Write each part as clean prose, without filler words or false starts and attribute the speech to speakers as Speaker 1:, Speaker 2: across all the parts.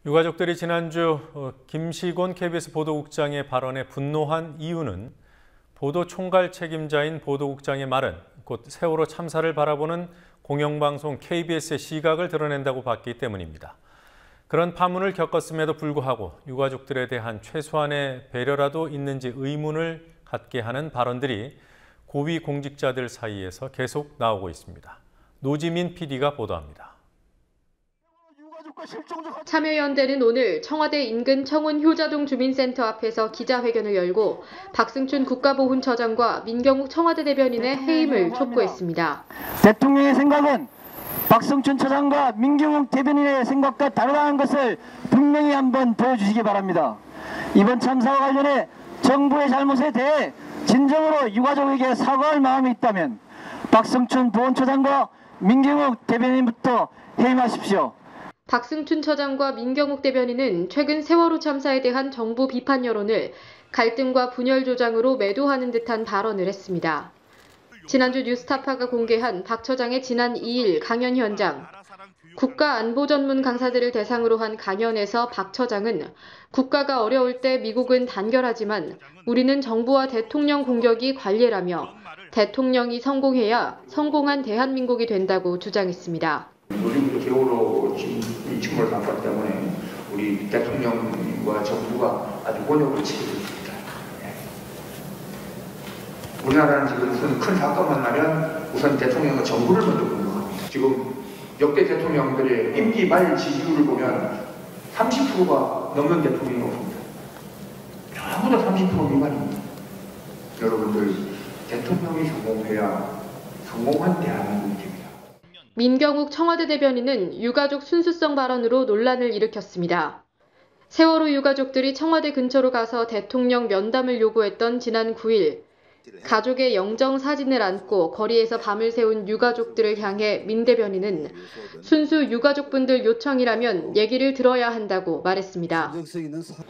Speaker 1: 유가족들이 지난주 김시곤 KBS 보도국장의 발언에 분노한 이유는 보도 총괄 책임자인 보도국장의 말은 곧 세월호 참사를 바라보는 공영방송 KBS의 시각을 드러낸다고 봤기 때문입니다. 그런 파문을 겪었음에도 불구하고 유가족들에 대한 최소한의 배려라도 있는지 의문을 갖게 하는 발언들이 고위 공직자들 사이에서 계속 나오고 있습니다. 노지민 PD가 보도합니다.
Speaker 2: 참여연대는 오늘 청와대 인근 청운 효자동 주민센터 앞에서 기자회견을 열고 박승춘 국가보훈처장과 민경욱 청와대 대변인의 해임을 촉구했습니다.
Speaker 3: 대통령의 생각은 박승춘 처장과 민경욱 대변인의 생각과 다르다는 것을 분명히 한번 보여주시기 바랍니다. 이번 참사와 관련해 정부의 잘못에 대해 진정으로 유가족에게 사과할 마음이 있다면 박승춘 보훈처장과 민경욱 대변인부터 해임하십시오.
Speaker 2: 박승춘 처장과 민경욱 대변인은 최근 세월호 참사에 대한 정부 비판 여론을 갈등과 분열 조장으로 매도하는 듯한 발언을 했습니다. 지난주 뉴스타파가 공개한 박 처장의 지난 2일 강연 현장. 국가안보 전문 강사들을 대상으로 한 강연에서 박 처장은 국가가 어려울 때 미국은 단결하지만 우리는 정부와 대통령 공격이 관례라며 대통령이 성공해야 성공한 대한민국이 된다고 주장했습니다.
Speaker 4: 요즘도 세월호 침몰을 겪었기 때문에 우리 대통령과 정부가 아주 곤욕을 치고 있습니다. 우리나라는 지금 무슨 큰 사건만 나면 우선 대통령과 정부를 먼저 공격합니다. 지금 역대 대통령들의 임기 말 지지율을 보면 30%가 넘는 대통령이 없습니다. 전부 다 30% 미만입니다. 여러분들 대통령이 성공해야 성공한 대한민국이 됩니다.
Speaker 2: 민경욱 청와대 대변인은 유가족 순수성 발언으로 논란을 일으켰습니다. 세월호 유가족들이 청와대 근처로 가서 대통령 면담을 요구했던 지난 9일, 가족의 영정 사진을 안고 거리에서 밤을 새운 유가족들을 향해 민 대변인은 순수 유가족분들 요청이라면 얘기를 들어야 한다고 말했습니다.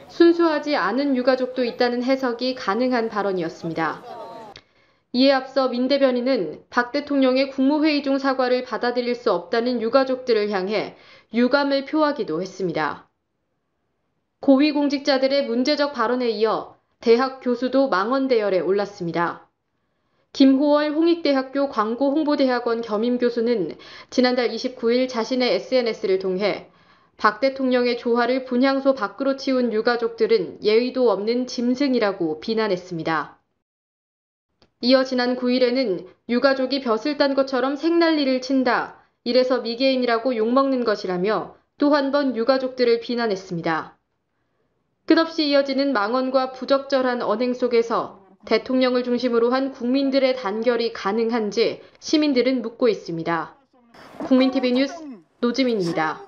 Speaker 2: 순수하지 않은 유가족도 있다는 해석이 가능한 발언이었습니다. 이에 앞서 민 대변인은 박 대통령의 국무회의 중 사과를 받아들일 수 없다는 유가족들을 향해 유감을 표하기도 했습니다. 고위공직자들의 문제적 발언에 이어 대학 교수도 망언 대열에 올랐습니다. 김호월 홍익대학교 광고홍보대학원 겸임 교수는 지난달 29일 자신의 SNS를 통해 박 대통령의 조화를 분향소 밖으로 치운 유가족들은 예의도 없는 짐승이라고 비난했습니다. 이어 지난 9일에는 유가족이 벼슬 딴 것처럼 생난리를 친다, 이래서 미개인이라고 욕먹는 것이라며 또 한 번 유가족들을 비난했습니다. 끝없이 이어지는 망언과 부적절한 언행 속에서 대통령을 중심으로 한 국민들의 단결이 가능한지 시민들은 묻고 있습니다. 국민TV 뉴스 노지민입니다.